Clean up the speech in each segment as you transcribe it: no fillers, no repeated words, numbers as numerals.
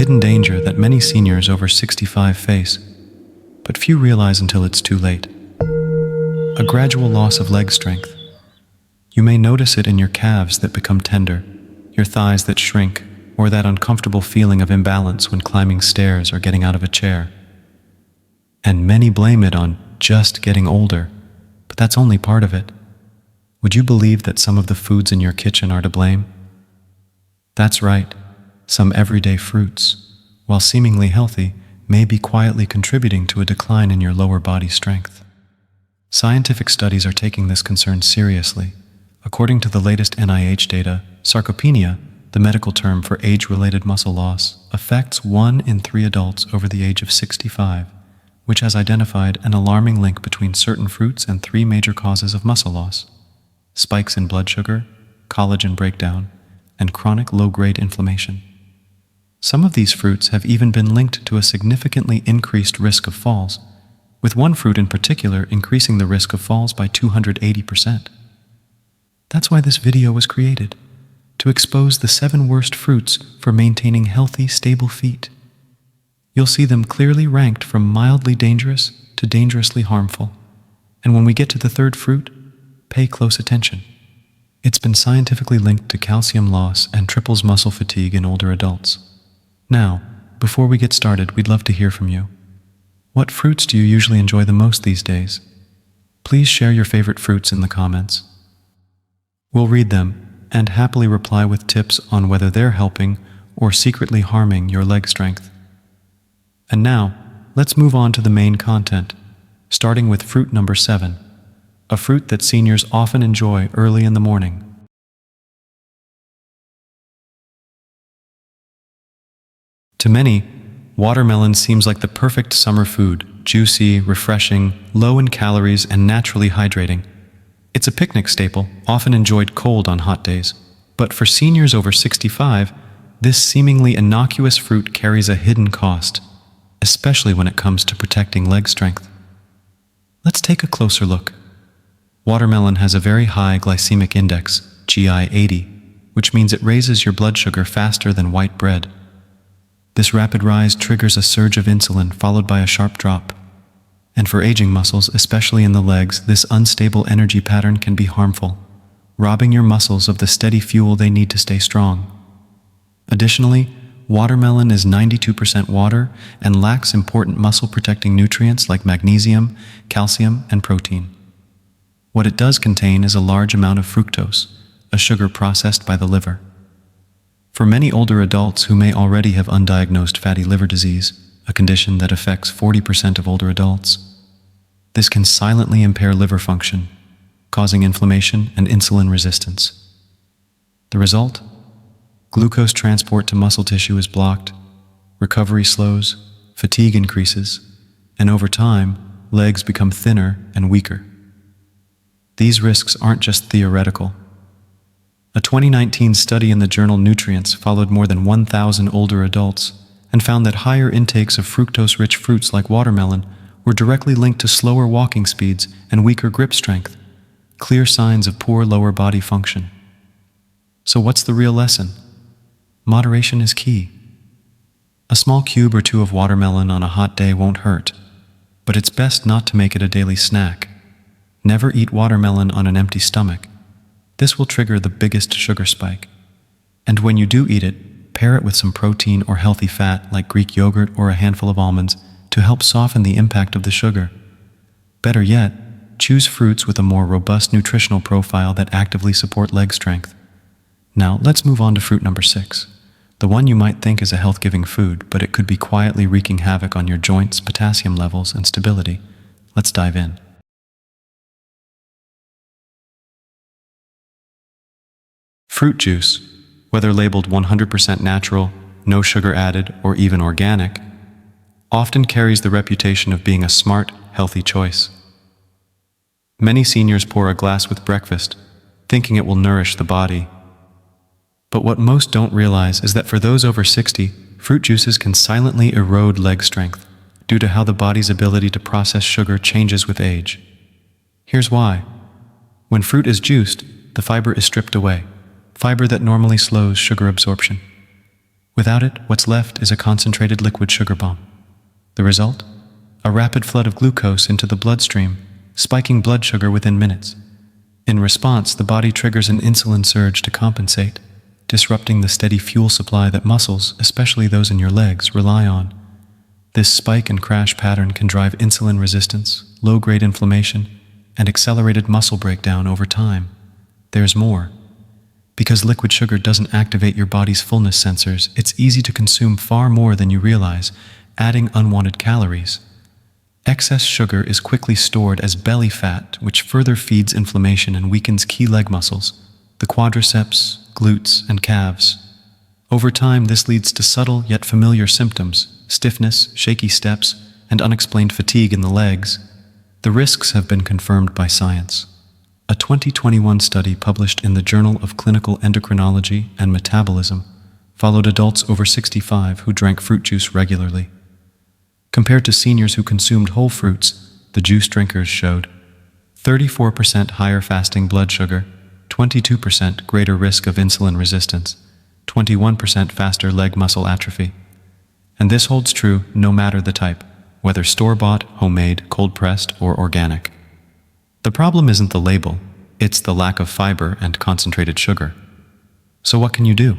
hidden danger that many seniors over 65 face, but few realize until it's too late. A gradual loss of leg strength. You may notice it in your calves that become tender, your thighs that shrink, or that uncomfortable feeling of imbalance when climbing stairs or getting out of a chair. And many blame it on just getting older, but that's only part of it. Would you believe that some of the foods in your kitchen are to blame? That's right, some everyday fruits, while seemingly healthy, may be quietly contributing to a decline in your lower body strength. Scientific studies are taking this concern seriously. According to the latest NIH data, sarcopenia, the medical term for age-related muscle loss, affects 1 in 3 adults over the age of 65, which has identified an alarming link between certain fruits and 3 major causes of muscle loss: spikes in blood sugar, collagen breakdown, and chronic low-grade inflammation. Some of these fruits have even been linked to a significantly increased risk of falls, with one fruit in particular increasing the risk of falls by 280%. That's why this video was created, to expose the 7 worst fruits for maintaining healthy, stable feet. You'll see them clearly ranked from mildly dangerous to dangerously harmful. And when we get to the 3rd fruit, pay close attention. It's been scientifically linked to calcium loss and triples muscle fatigue in older adults. Now, before we get started, we'd love to hear from you. What fruits do you usually enjoy the most these days? Please share your favorite fruits in the comments. We'll read them and happily reply with tips on whether they're helping or secretly harming your leg strength. And now, let's move on to the main content, starting with fruit number 7, a fruit that seniors often enjoy early in the morning. To many, watermelon seems like the perfect summer food, juicy, refreshing, low in calories, and naturally hydrating. It's a picnic staple, often enjoyed cold on hot days. But for seniors over 65, this seemingly innocuous fruit carries a hidden cost, especially when it comes to protecting leg strength. Let's take a closer look. Watermelon has a very high glycemic index, GI 80, which means it raises your blood sugar faster than white bread. This rapid rise triggers a surge of insulin followed by a sharp drop. And for aging muscles, especially in the legs, this unstable energy pattern can be harmful, robbing your muscles of the steady fuel they need to stay strong. Additionally, watermelon is 92% water and lacks important muscle-protecting nutrients like magnesium, calcium, and protein. What it does contain is a large amount of fructose, a sugar processed by the liver. For many older adults who may already have undiagnosed fatty liver disease, a condition that affects 40% of older adults, this can silently impair liver function, causing inflammation and insulin resistance. The result? Glucose transport to muscle tissue is blocked, recovery slows, fatigue increases, and over time, legs become thinner and weaker. These risks aren't just theoretical. A 2019 study in the journal Nutrients followed more than 1,000 older adults and found that higher intakes of fructose-rich fruits like watermelon were directly linked to slower walking speeds and weaker grip strength, clear signs of poor lower body function. So what's the real lesson? Moderation is key. A small cube or 2 of watermelon on a hot day won't hurt, but it's best not to make it a daily snack. Never eat watermelon on an empty stomach. This will trigger the biggest sugar spike. And when you do eat it, pair it with some protein or healthy fat like Greek yogurt or a handful of almonds to help soften the impact of the sugar. Better yet, choose fruits with a more robust nutritional profile that actively support leg strength. Now, let's move on to fruit number 6, the one you might think is a health-giving food, but it could be quietly wreaking havoc on your joints, potassium levels, and stability. Let's dive in. Fruit juice, whether labeled 100% natural, no sugar added, or even organic, often carries the reputation of being a smart, healthy choice. Many seniors pour a glass with breakfast, thinking it will nourish the body. But what most don't realize is that for those over 60, fruit juices can silently erode leg strength due to how the body's ability to process sugar changes with age. Here's why. When fruit is juiced, the fiber is stripped away, fiber that normally slows sugar absorption. Without it, what's left is a concentrated liquid sugar bomb. The result? A rapid flood of glucose into the bloodstream, spiking blood sugar within minutes. In response, the body triggers an insulin surge to compensate, disrupting the steady fuel supply that muscles, especially those in your legs, rely on. This spike and crash pattern can drive insulin resistance, low-grade inflammation, and accelerated muscle breakdown over time. There's more. Because liquid sugar doesn't activate your body's fullness sensors, it's easy to consume far more than you realize, adding unwanted calories. Excess sugar is quickly stored as belly fat, which further feeds inflammation and weakens key leg muscles, the quadriceps, glutes, and calves. Over time, this leads to subtle yet familiar symptoms: stiffness, shaky steps, and unexplained fatigue in the legs. The risks have been confirmed by science. A 2021 study published in the Journal of Clinical Endocrinology and Metabolism followed adults over 65 who drank fruit juice regularly. Compared to seniors who consumed whole fruits, the juice drinkers showed 34% higher fasting blood sugar, 22% greater risk of insulin resistance, 21% faster leg muscle atrophy. And this holds true no matter the type, whether store-bought, homemade, cold-pressed, or organic. The problem isn't the label, it's the lack of fiber and concentrated sugar. So what can you do?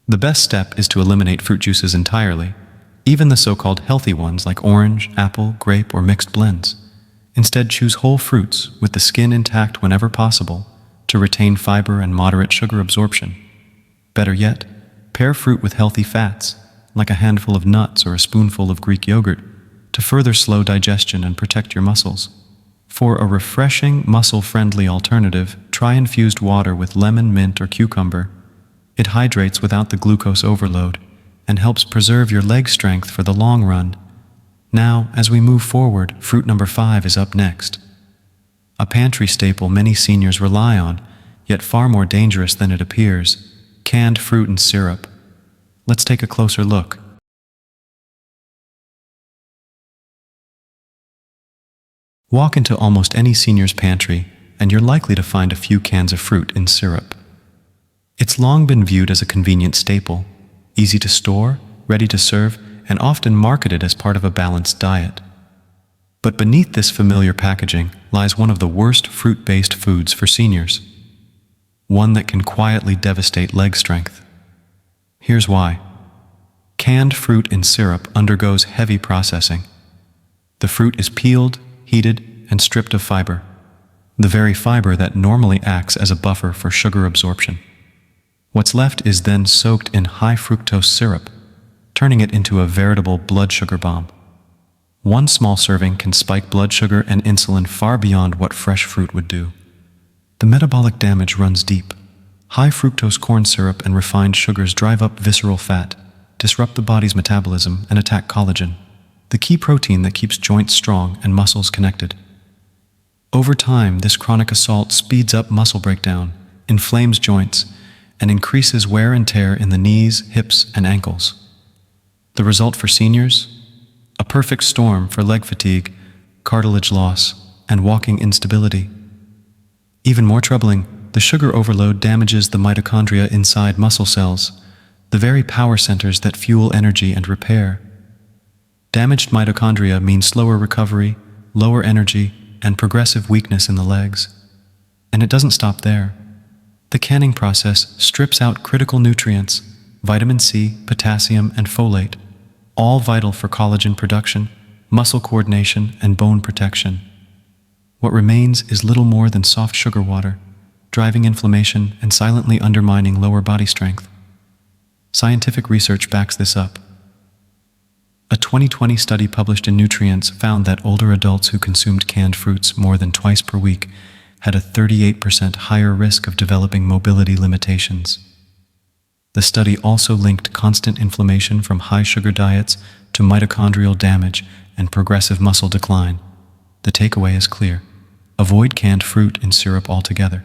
The best step is to eliminate fruit juices entirely, even the so-called healthy ones like orange, apple, grape, or mixed blends. Instead, choose whole fruits with the skin intact whenever possible to retain fiber and moderate sugar absorption. Better yet, pair fruit with healthy fats, like a handful of nuts or a spoonful of Greek yogurt, to further slow digestion and protect your muscles. For a refreshing, muscle-friendly alternative, try infused water with lemon, mint, or cucumber. It hydrates without the glucose overload and helps preserve your leg strength for the long run. Now, as we move forward, fruit number 5 is up next. A pantry staple many seniors rely on, yet far more dangerous than it appears: canned fruit and syrup. Let's take a closer look. Walk into almost any senior's pantry, and you're likely to find a few cans of fruit in syrup. It's long been viewed as a convenient staple, easy to store, ready to serve, and often marketed as part of a balanced diet. But beneath this familiar packaging lies one of the worst fruit-based foods for seniors. One that can quietly devastate leg strength. Here's why. Canned fruit in syrup undergoes heavy processing. The fruit is peeled, heated, and stripped of fiber, the very fiber that normally acts as a buffer for sugar absorption. What's left is then soaked in high fructose syrup, turning it into a veritable blood sugar bomb. One small serving can spike blood sugar and insulin far beyond what fresh fruit would do. The metabolic damage runs deep. High fructose corn syrup and refined sugars drive up visceral fat, disrupt the body's metabolism, and attack collagen, the key protein that keeps joints strong and muscles connected. Over time, this chronic assault speeds up muscle breakdown, inflames joints, and increases wear and tear in the knees, hips, and ankles. The result for seniors? A perfect storm for leg fatigue, cartilage loss, and walking instability. Even more troubling, the sugar overload damages the mitochondria inside muscle cells, the very power centers that fuel energy and repair. Damaged mitochondria mean slower recovery, lower energy, and progressive weakness in the legs. And it doesn't stop there. The canning process strips out critical nutrients, vitamin C, potassium, and folate, all vital for collagen production, muscle coordination, and bone protection. What remains is little more than soft sugar water, driving inflammation and silently undermining lower body strength. Scientific research backs this up. A 2020 study published in Nutrients found that older adults who consumed canned fruits more than twice per week had a 38% higher risk of developing mobility limitations. The study also linked constant inflammation from high-sugar diets to mitochondrial damage and progressive muscle decline. The takeaway is clear. Avoid canned fruit in syrup altogether.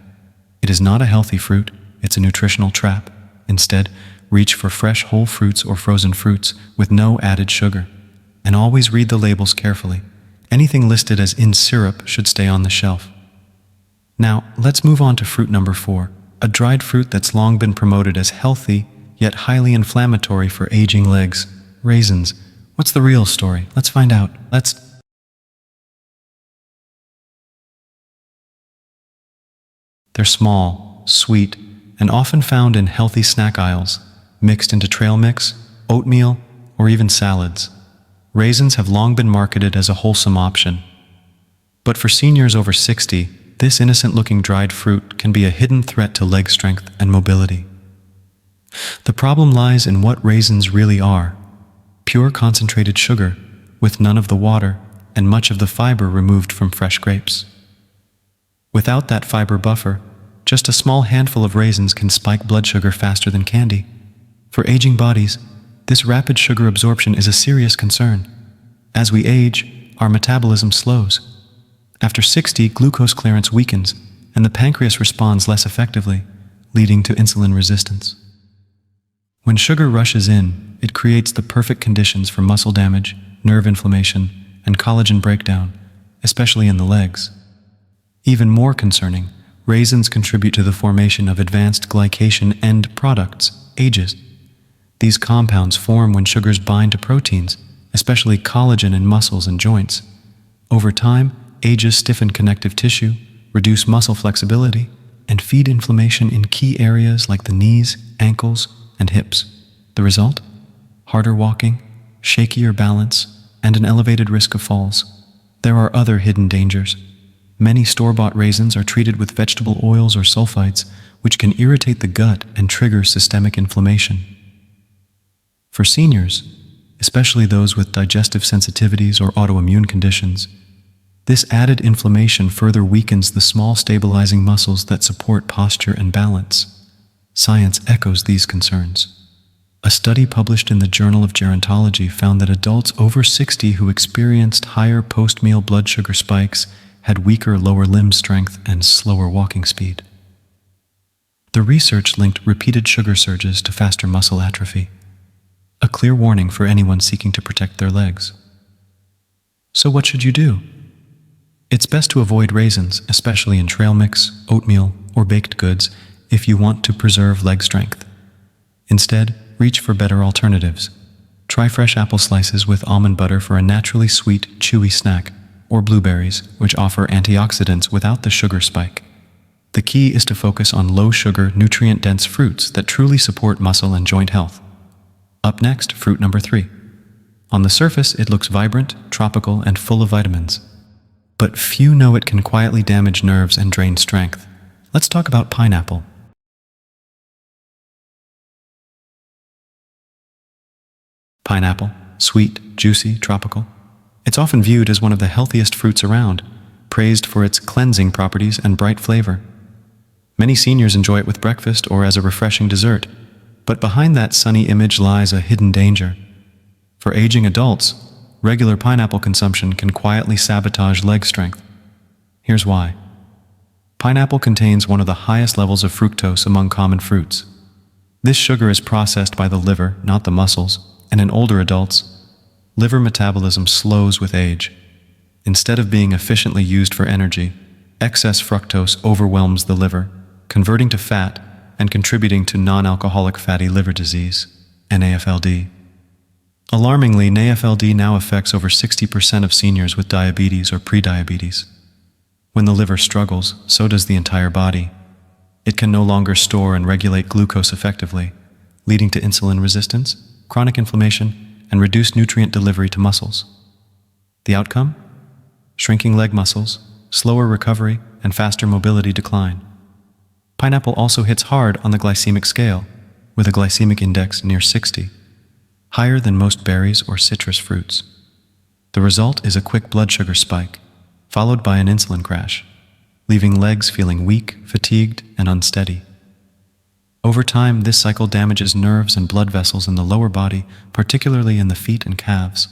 It is not a healthy fruit, it's a nutritional trap. Instead, reach for fresh whole fruits or frozen fruits with no added sugar. And always read the labels carefully. Anything listed as in syrup should stay on the shelf. Now, let's move on to fruit number 4, a dried fruit that's long been promoted as healthy, yet highly inflammatory for aging legs. Raisins. What's the real story? Let's find out. They're small, sweet, and often found in healthy snack aisles, mixed into trail mix, oatmeal, or even salads. Raisins have long been marketed as a wholesome option. But for seniors over 60, this innocent-looking dried fruit can be a hidden threat to leg strength and mobility. The problem lies in what raisins really are: pure concentrated sugar, with none of the water and much of the fiber removed from fresh grapes. Without that fiber buffer, just a small handful of raisins can spike blood sugar faster than candy. For aging bodies, this rapid sugar absorption is a serious concern. As we age, our metabolism slows. After 60, glucose clearance weakens, and the pancreas responds less effectively, leading to insulin resistance. When sugar rushes in, it creates the perfect conditions for muscle damage, nerve inflammation, and collagen breakdown, especially in the legs. Even more concerning, raisins contribute to the formation of advanced glycation end products, AGEs. These compounds form when sugars bind to proteins, especially collagen in muscles and joints. Over time, AGEs stiffen connective tissue, reduce muscle flexibility, and feed inflammation in key areas like the knees, ankles, and hips. The result? Harder walking, shakier balance, and an elevated risk of falls. There are other hidden dangers. Many store-bought raisins are treated with vegetable oils or sulfites, which can irritate the gut and trigger systemic inflammation. For seniors, especially those with digestive sensitivities or autoimmune conditions, this added inflammation further weakens the small stabilizing muscles that support posture and balance. Science echoes these concerns. A study published in the Journal of Gerontology found that adults over 60 who experienced higher post-meal blood sugar spikes had weaker lower limb strength and slower walking speed. The research linked repeated sugar surges to faster muscle atrophy, a clear warning for anyone seeking to protect their legs. So what should you do? It's best to avoid raisins, especially in trail mix, oatmeal, or baked goods, if you want to preserve leg strength. Instead, reach for better alternatives. Try fresh apple slices with almond butter for a naturally sweet, chewy snack, or blueberries, which offer antioxidants without the sugar spike. The key is to focus on low-sugar, nutrient-dense fruits that truly support muscle and joint health. Up next, fruit number 3. On the surface, it looks vibrant, tropical, and full of vitamins. But few know it can quietly damage nerves and drain strength. Let's talk about pineapple. Pineapple, sweet, juicy, tropical. It's often viewed as one of the healthiest fruits around, praised for its cleansing properties and bright flavor. Many seniors enjoy it with breakfast or as a refreshing dessert, but behind that sunny image lies a hidden danger. For aging adults, regular pineapple consumption can quietly sabotage leg strength. Here's why. Pineapple contains one of the highest levels of fructose among common fruits. This sugar is processed by the liver, not the muscles, and in older adults, liver metabolism slows with age. Instead of being efficiently used for energy, excess fructose overwhelms the liver, converting to fat and contributing to non-alcoholic fatty liver disease, NAFLD. Alarmingly, NAFLD now affects over 60% of seniors with diabetes or prediabetes. When the liver struggles, so does the entire body. It can no longer store and regulate glucose effectively, leading to insulin resistance, chronic inflammation, and reduced nutrient delivery to muscles. The outcome? Shrinking leg muscles, slower recovery, and faster mobility decline. Pineapple also hits hard on the glycemic scale, with a glycemic index near 60, higher than most berries or citrus fruits. The result is a quick blood sugar spike, followed by an insulin crash, leaving legs feeling weak, fatigued, and unsteady. Over time, this cycle damages nerves and blood vessels in the lower body, particularly in the feet and calves.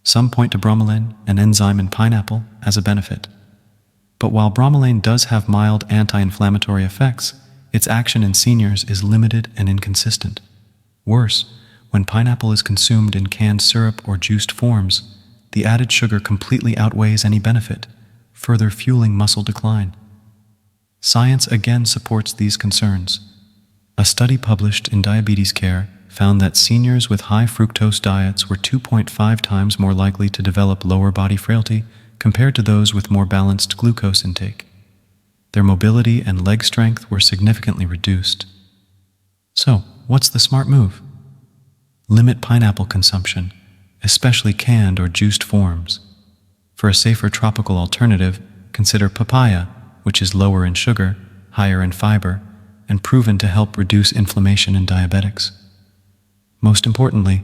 Some point to bromelain, an enzyme in pineapple, as a benefit. But while bromelain does have mild anti-inflammatory effects, its action in seniors is limited and inconsistent. Worse, when pineapple is consumed in canned syrup or juiced forms, the added sugar completely outweighs any benefit, further fueling muscle decline. Science again supports these concerns. A study published in Diabetes Care found that seniors with high fructose diets were 2.5 times more likely to develop lower body frailty compared to those with more balanced glucose intake. Their mobility and leg strength were significantly reduced. So, what's the smart move? Limit pineapple consumption, especially canned or juiced forms. For a safer tropical alternative, consider papaya, which is lower in sugar, higher in fiber, and proven to help reduce inflammation in diabetics. Most importantly,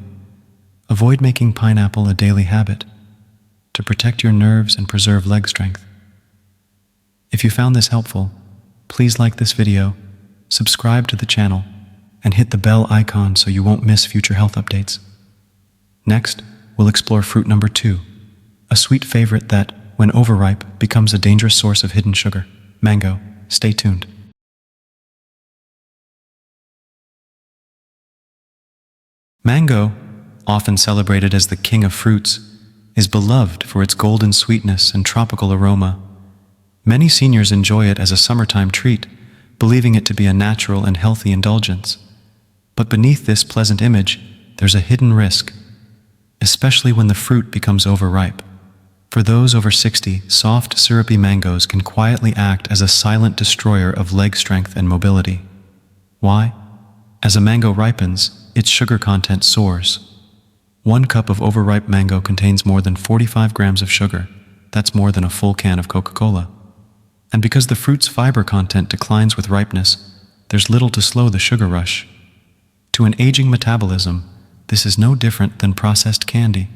avoid making pineapple a daily habit to protect your nerves and preserve leg strength. If you found this helpful, please like this video, subscribe to the channel, and hit the bell icon so you won't miss future health updates. Next, we'll explore fruit number 2, a sweet favorite that, when overripe, becomes a dangerous source of hidden sugar: mango. Stay tuned. Mango, often celebrated as the king of fruits, is beloved for its golden sweetness and tropical aroma. Many seniors enjoy it as a summertime treat, believing it to be a natural and healthy indulgence. But beneath this pleasant image, there's a hidden risk, especially when the fruit becomes overripe. For those over 60, soft, syrupy mangoes can quietly act as a silent destroyer of leg strength and mobility. Why? As a mango ripens, its sugar content soars. 1 cup of overripe mango contains more than 45 grams of sugar. That's more than a full can of Coca-Cola. And because the fruit's fiber content declines with ripeness, there's little to slow the sugar rush. To an aging metabolism, this is no different than processed candy.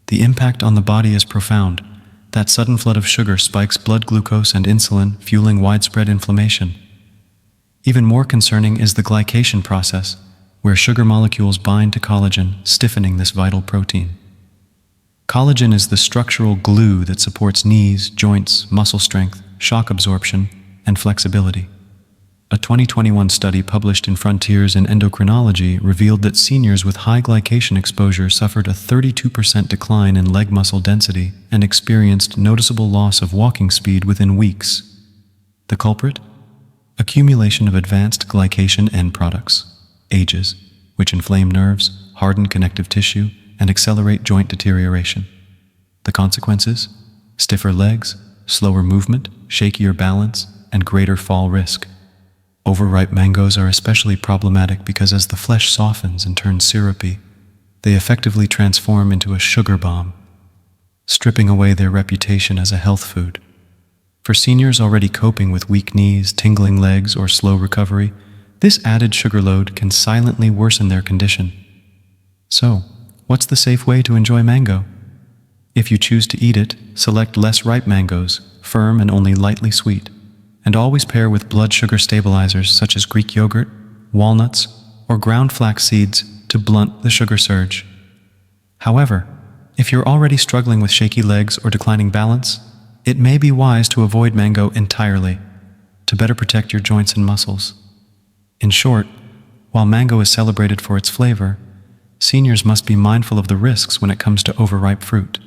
The impact on the body is profound. That sudden flood of sugar spikes blood glucose and insulin, fueling widespread inflammation. Even more concerning is the glycation process, where sugar molecules bind to collagen, stiffening this vital protein. Collagen is the structural glue that supports knees, joints, muscle strength, shock absorption, and flexibility. A 2021 study published in Frontiers in Endocrinology revealed that seniors with high glycation exposure suffered a 32% decline in leg muscle density and experienced noticeable loss of walking speed within weeks. The culprit? Accumulation of advanced glycation end products, AGEs, which inflame nerves, harden connective tissue, and accelerate joint deterioration. The consequences? Stiffer legs, slower movement, shakier balance, and greater fall risk. Overripe mangoes are especially problematic because as the flesh softens and turns syrupy, they effectively transform into a sugar bomb, stripping away their reputation as a health food. For seniors already coping with weak knees, tingling legs, or slow recovery, this added sugar load can silently worsen their condition. So, what's the safe way to enjoy mango? If you choose to eat it, select less ripe mangoes, firm and only lightly sweet, and always pair with blood sugar stabilizers such as Greek yogurt, walnuts, or ground flax seeds to blunt the sugar surge. However, if you're already struggling with shaky legs or declining balance, it may be wise to avoid mango entirely to better protect your joints and muscles. In short, while mango is celebrated for its flavor, seniors must be mindful of the risks when it comes to overripe fruit.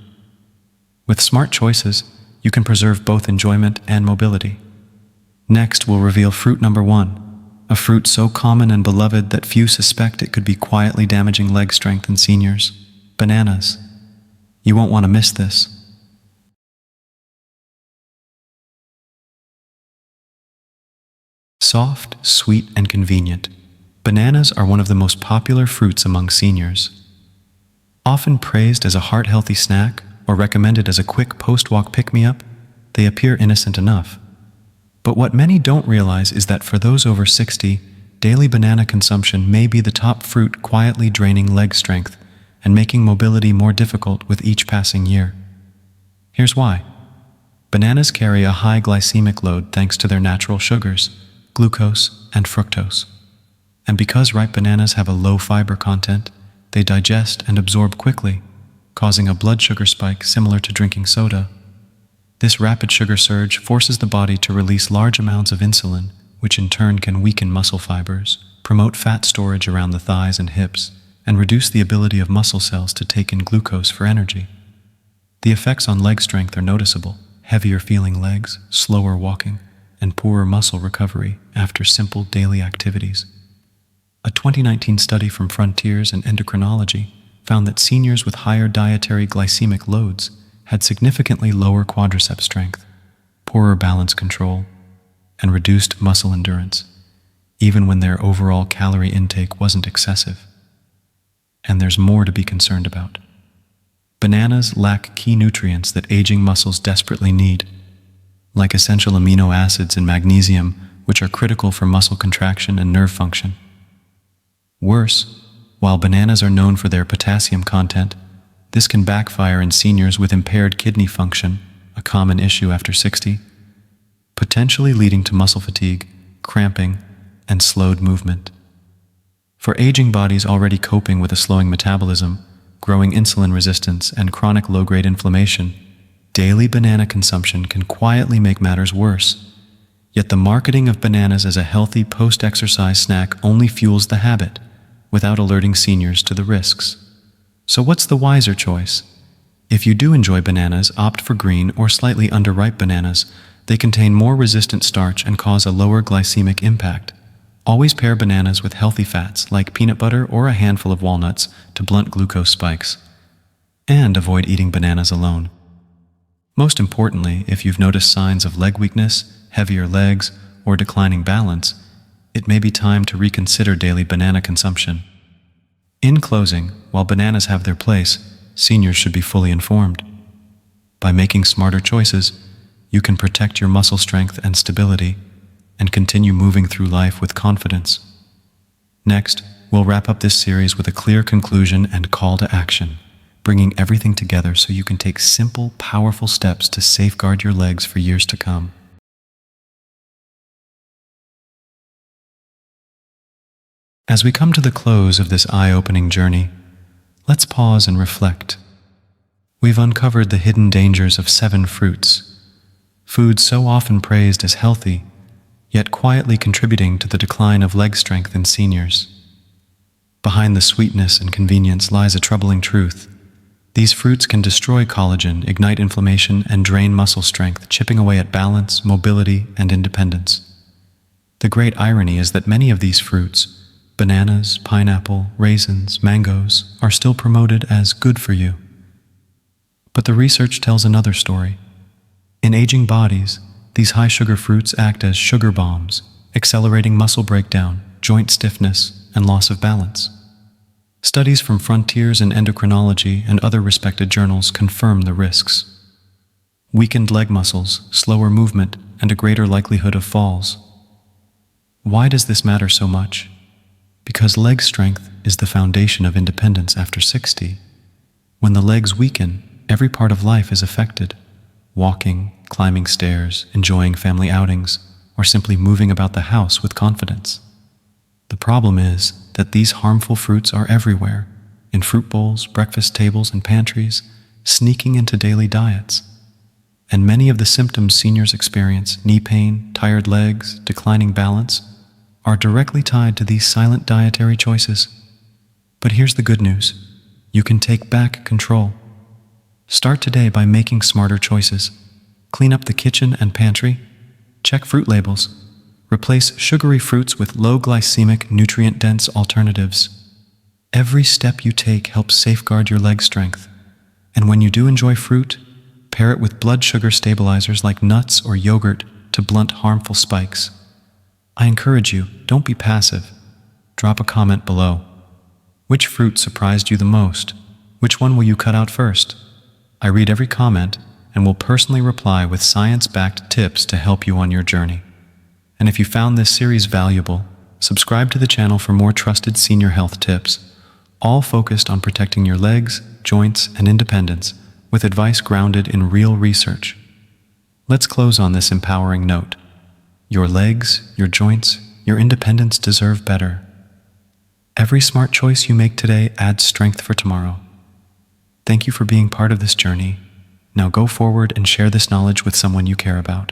With smart choices, you can preserve both enjoyment and mobility. Next, we'll reveal fruit number 1, a fruit so common and beloved that few suspect it could be quietly damaging leg strength in seniors: bananas. You won't want to miss this. Soft, sweet, and convenient, bananas are one of the most popular fruits among seniors. Often praised as a heart-healthy snack or recommended as a quick post-walk pick-me-up, they appear innocent enough. But what many don't realize is that for those over 60, daily banana consumption may be the top fruit quietly draining leg strength and making mobility more difficult with each passing year. Here's why. Bananas carry a high glycemic load thanks to their natural sugars, glucose and fructose. And because ripe bananas have a low fiber content, they digest and absorb quickly, causing a blood sugar spike similar to drinking soda. This rapid sugar surge forces the body to release large amounts of insulin, which in turn can weaken muscle fibers, promote fat storage around the thighs and hips, and reduce the ability of muscle cells to take in glucose for energy. The effects on leg strength are noticeable: heavier feeling legs, slower walking, and poorer muscle recovery after simple daily activities. A 2019 study from Frontiers in Endocrinology found that seniors with higher dietary glycemic loads had significantly lower quadriceps strength, poorer balance control, and reduced muscle endurance, even when their overall calorie intake wasn't excessive. And there's more to be concerned about. Bananas lack key nutrients that aging muscles desperately need, like essential amino acids and magnesium, which are critical for muscle contraction and nerve function. Worse, while bananas are known for their potassium content, this can backfire in seniors with impaired kidney function, a common issue after 60, potentially leading to muscle fatigue, cramping, and slowed movement. For aging bodies already coping with a slowing metabolism, growing insulin resistance, and chronic low-grade inflammation, daily banana consumption can quietly make matters worse. Yet the marketing of bananas as a healthy post-exercise snack only fuels the habit, without alerting seniors to the risks. So what's the wiser choice? If you do enjoy bananas, opt for green or slightly underripe bananas. They contain more resistant starch and cause a lower glycemic impact. Always pair bananas with healthy fats like peanut butter or a handful of walnuts to blunt glucose spikes. And avoid eating bananas alone. Most importantly, if you've noticed signs of leg weakness, heavier legs, or declining balance, it may be time to reconsider daily banana consumption. In closing, while bananas have their place, seniors should be fully informed. By making smarter choices, you can protect your muscle strength and stability, and continue moving through life with confidence. Next, we'll wrap up this series with a clear conclusion and call to action, bringing everything together so you can take simple, powerful steps to safeguard your legs for years to come. As we come to the close of this eye-opening journey, let's pause and reflect. We've uncovered the hidden dangers of 7 fruits, foods so often praised as healthy, yet quietly contributing to the decline of leg strength in seniors. Behind the sweetness and convenience lies a troubling truth. These fruits can destroy collagen, ignite inflammation, and drain muscle strength, chipping away at balance, mobility, and independence. The great irony is that many of these fruits, bananas, pineapple, raisins, mangoes, are still promoted as good for you. But the research tells another story. In aging bodies, these high-sugar fruits act as sugar bombs, accelerating muscle breakdown, joint stiffness, and loss of balance. Studies from Frontiers in Endocrinology and other respected journals confirm the risks. Weakened leg muscles, slower movement, and a greater likelihood of falls. Why does this matter so much? Because leg strength is the foundation of independence after 60. When the legs weaken, every part of life is affected. Walking, climbing stairs, enjoying family outings, or simply moving about the house with confidence. The problem is that these harmful fruits are everywhere, in fruit bowls, breakfast tables, and pantries, sneaking into daily diets. And many of the symptoms seniors experience, knee pain, tired legs, declining balance, are directly tied to these silent dietary choices. But here's the good news. You can take back control. Start today by making smarter choices. Clean up the kitchen and pantry. Check fruit labels. Replace sugary fruits with low glycemic, nutrient-dense alternatives. Every step you take helps safeguard your leg strength. And when you do enjoy fruit, pair it with blood sugar stabilizers like nuts or yogurt to blunt harmful spikes. I encourage you, don't be passive. Drop a comment below. Which fruit surprised you the most? Which one will you cut out first? I read every comment and will personally reply with science-backed tips to help you on your journey. And if you found this series valuable, subscribe to the channel for more trusted senior health tips, all focused on protecting your legs, joints, and independence, with advice grounded in real research. Let's close on this empowering note. Your legs, your joints, your independence deserve better. Every smart choice you make today adds strength for tomorrow. Thank you for being part of this journey. Now go forward and share this knowledge with someone you care about.